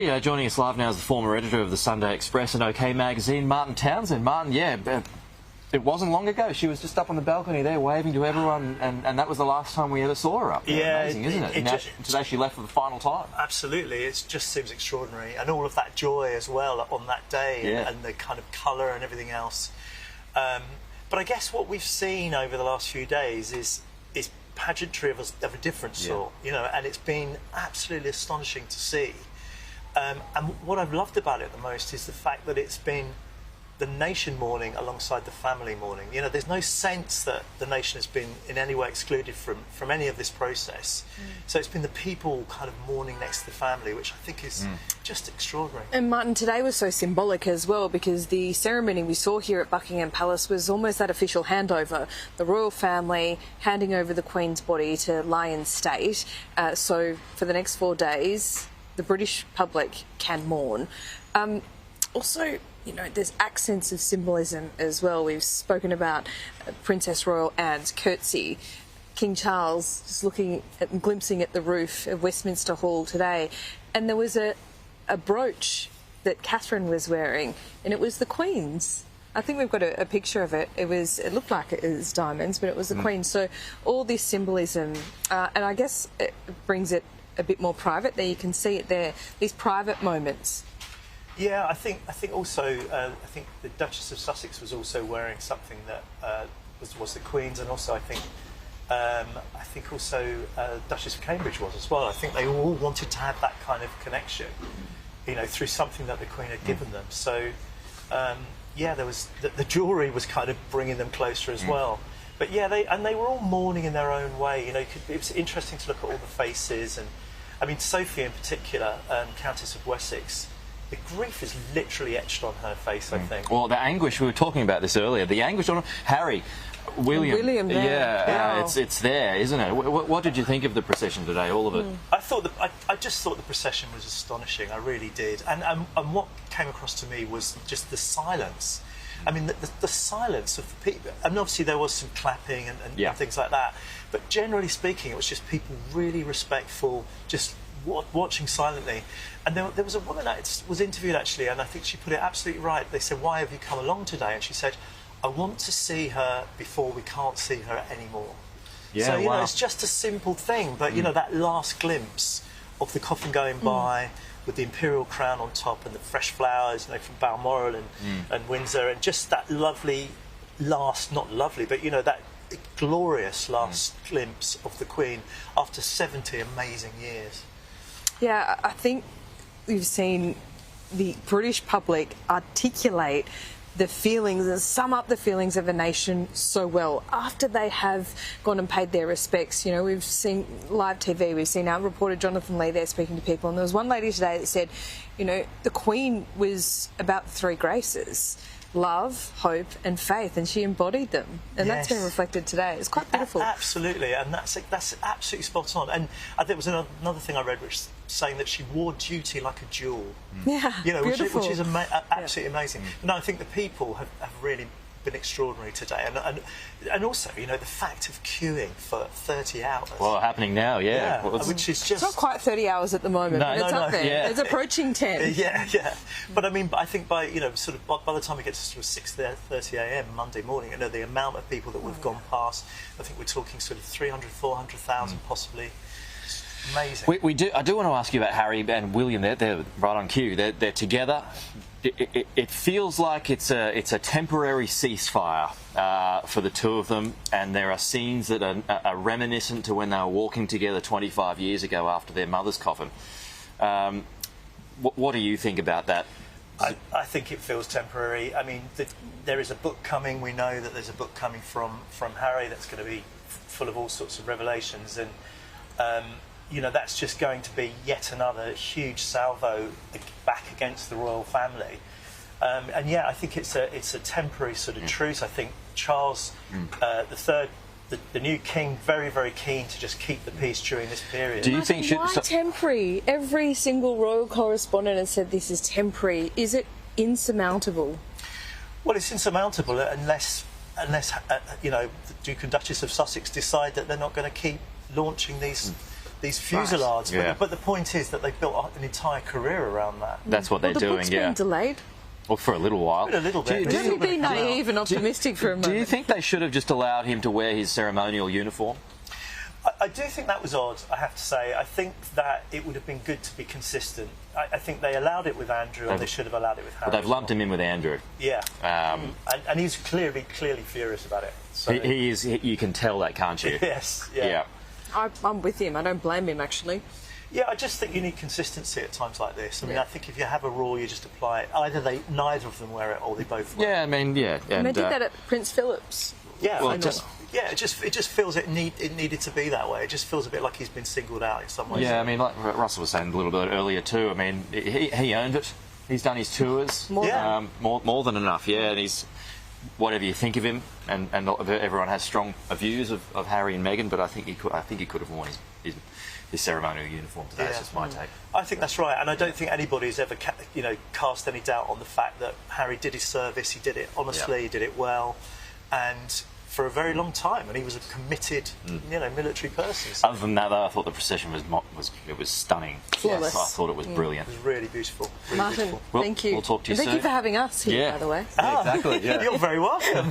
Yeah, joining us live now is the former editor of the Sunday Express and OK magazine, Martin Townsend. Martin, it wasn't long ago. She was just up on the balcony there waving to everyone, and that was the last time we ever saw her up there. Yeah, amazing, isn't it? Today she left for the final time. Absolutely, it just seems extraordinary, and all of that joy as well on that day, and the kind of colour and everything else. But I guess what we've seen over the last few days is pageantry of a different sort, you know, and it's been absolutely astonishing to see. And what I've loved about it the most is the fact that it's been the nation mourning alongside the family mourning. You know, there's no sense that the nation has been in any way excluded from any of this process. So it's been the people kind of mourning next to the family, which I think is just extraordinary. And Martin, today was so symbolic as well, because the ceremony we saw here at Buckingham Palace was almost that official handover. The royal family handing over the Queen's body to lie in state. So for the next 4 days, the British public can mourn. Also, you know, there's accents of symbolism as well. We've spoken about Princess Royal Anne's curtsy. King Charles just looking at and glimpsing at the roof of Westminster Hall today. And there was a brooch that Catherine was wearing, and it was the Queen's. I think we've got a picture of it. It looked like it was diamonds, but it was the Queen's. So all this symbolism, and I guess it brings it a bit more private. There you can see it there, these private moments. Yeah, I think also I think the Duchess of Sussex was also wearing something that was the Queen's, and also I think also Duchess of Cambridge was as well. I think they all wanted to have that kind of connection, you know, through something that the Queen had given them. So yeah, there was the jewellery was kind of bringing them closer as well. But yeah, they were all mourning in their own way. You know, it was interesting to look at all the faces, and I mean Sophie in particular, Countess of Wessex. The grief is literally etched on her face, I think. Well, the anguish, we were talking about this earlier, the anguish on Harry, William there. Yeah, it's there, isn't it? What did you think of the procession today, all of it? I just thought the procession was astonishing, I really did. And what came across to me was just the silence. I mean, the silence of the people. And obviously there was some clapping and things like that. But generally speaking, it was just people really respectful, just watching silently. And there was a woman that was interviewed actually, and I think she put it absolutely right. They said, "Why have you come along today?" And she said, "I want to see her before we can't see her anymore." Yeah, so you know, it's just a simple thing, but you know, that last glimpse of the coffin going by with the imperial crown on top and the fresh flowers, you know, from Balmoral and Windsor, and just that lovely last, not lovely, but you know, that glorious last glimpse of the Queen after 70 amazing years. Yeah, I think we've seen the British public articulate the feelings and sum up the feelings of a nation so well after they have gone and paid their respects. You know, we've seen live TV, we've seen our reporter Jonathan Lee there speaking to people, and there was one lady today that said, you know, the Queen was about the three graces: love, hope and faith, and she embodied them, and that's been reflected today. It's quite beautiful. Absolutely, and that's absolutely spot on. And there was another thing I read which saying that she wore duty like a jewel. Yeah, you know, beautiful. which is absolutely amazing. No, I think the people have really been extraordinary today, and also, you know, the fact of queuing for 30 hours. Well, happening now, which is just... It's not quite 30 hours at the moment, but it's up there. Yeah. It's approaching 10. Yeah. But I mean, I think by, you know, sort of by the time we get to sort of 6:30 a.m. Monday morning, you know, the amount of people that would have gone past, I think we're talking sort of 300, 400,000 possibly. Amazing. I do want to ask you about Harry and William. They're right on cue. They're together. It feels like it's a temporary ceasefire for the two of them, and there are scenes that are reminiscent to when they were walking together 25 years ago after their mother's coffin. What do you think about that? I think it feels temporary. I mean, there is a book coming. We know that there's a book coming from Harry that's going to be full of all sorts of revelations, and you know, that's just going to be yet another huge salvo back against the royal family. And yeah, I think it's a temporary sort of truce. I think Charles III, the new king, very, very keen to just keep the peace during this period. Do you think why temporary? Every single royal correspondent has said this is temporary. Is it insurmountable? Well, it's insurmountable unless you know, the Duke and Duchess of Sussex decide that they're not going to keep launching these these fusillades. Yeah. But the point is that they've built an entire career around that. That's what they're the doing, book's yeah. been delayed. Well, for a little while. A little bit. Do Let me be naive and optimistic for a moment. Do you think they should have just allowed him to wear his ceremonial uniform? I do think that was odd, I have to say. I think that it would have been good to be consistent. I think they allowed it with Andrew, and they should have allowed it with Harry. But they've lumped him in with Andrew. Yeah. And he's clearly furious about it. So. He is. You can tell that, can't you? Yes. Yeah. I'm with him. I don't blame him, actually. Yeah, I just think you need consistency at times like this. I mean, Yeah. I think if you have a rule, you just apply it. Either neither of them wear it, or they both wear it. Yeah, I mean, yeah. And they did that at Prince Philip's. Yeah, Well, it just feels it needed to be that way. It just feels a bit like he's been singled out in some ways. Yeah, I mean, like Russell was saying a little bit earlier too. I mean, he earned it. He's done his tours. More than enough. Yeah, and he's whatever you think of him, and everyone has strong views of Harry and Meghan. But I think he could have worn his ceremonial uniform today. That's just my take. I think that's right, and I don't think anybody's ever cast any doubt on the fact that Harry did his service. He did it honestly. He did it well, and for a very long time, and he was a committed, military person. So Other than that, though, I thought the procession was stunning. Flawless. I thought it was brilliant. it was really beautiful. Really Martin, beautiful. Well, thank you. we'll talk to you And thank soon. you for having us here, by the way. Exactly. Yeah. You're very welcome.